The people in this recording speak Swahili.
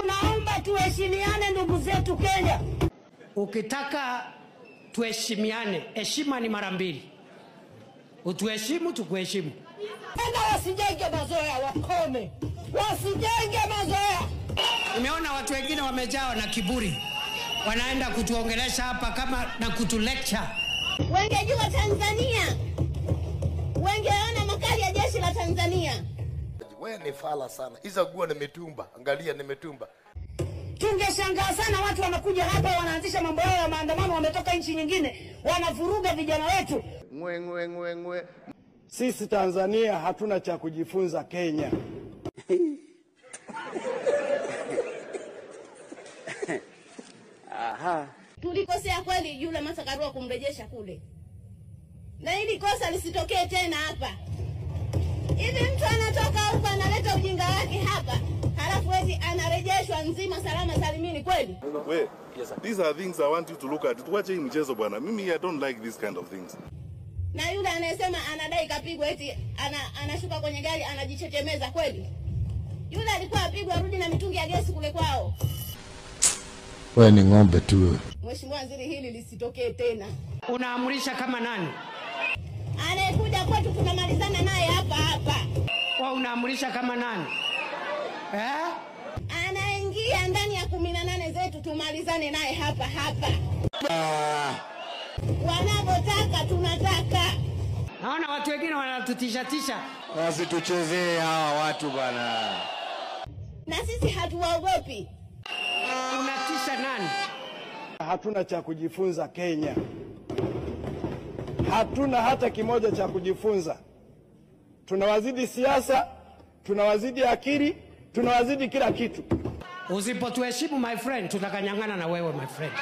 Tunaomba tuheshimiane ndugu zetu Kenya. Ukitaka tuheshimiane, heshima ni mara mbili. Utuheshimu, tukuheshimu. Enda wasijenge mazoea, wakome. Wasijenge mazoea. Nimeona watu wengine wamejawa na kiburi. Wanaenda kutuongelesha hapa kama na kutulecture. Wengejua Tanzania. Wengeona makali ya jeshi la Tanzania. Wewe ni fala sana. Hizo nguo ni mitumba. Angalia ni mitumba. Tungeshangaa sana watu wanakuja hapa wanaanzisha mambo yao ya maandamano, wametoka nchi nyingine, wanavuruga vijana wetu. Ngwe. Sisi Tanzania hatuna cha kujifunza Kenya. Aha. Tulikosea kweli yule Martha Karua kumrejesha kule. Na hili kosa lisitokee tena hapa. Hivi mtu anatoka huko analeta ujinga wake hapa, halafu eti anarejeshwa nzima salama salimini kweli? Wait, these are things I want you to look at. Tuache hii mchezo bwana. Mimi I don't like this kind of things. Na yule anayesema anadai kapigwa eti anashuka kwenye gari anajichechemeza kweli? Yule alikuwa apigwa rudi na mitungi ya gesi kule kwao. Wewe ni ng'ombe tu. Mheshimiwa Waziri, hili lisitokee tena. Unaamurisha kama nani? Anayekuja kwetu tunamalizana naye hapa hapa. Wewe unaamurisha kama nani? Anaingia ndani ya 18 zetu tumalizane naye hapa hapa. Wanapotaka tunataka. Naona watu wengine wanatutisha. Wasituchezee hawa watu bwana. Na sisi hatuwaogopi. Unatisha nani? Hatuna cha kujifunza Kenya. Hatuna hata kimoja cha kujifunza. Tunawazidi siasa, tunawazidi akili, tunawazidi kila kitu. Usipotuheshimu my friend, tutakanyang'ana na wewe my friend.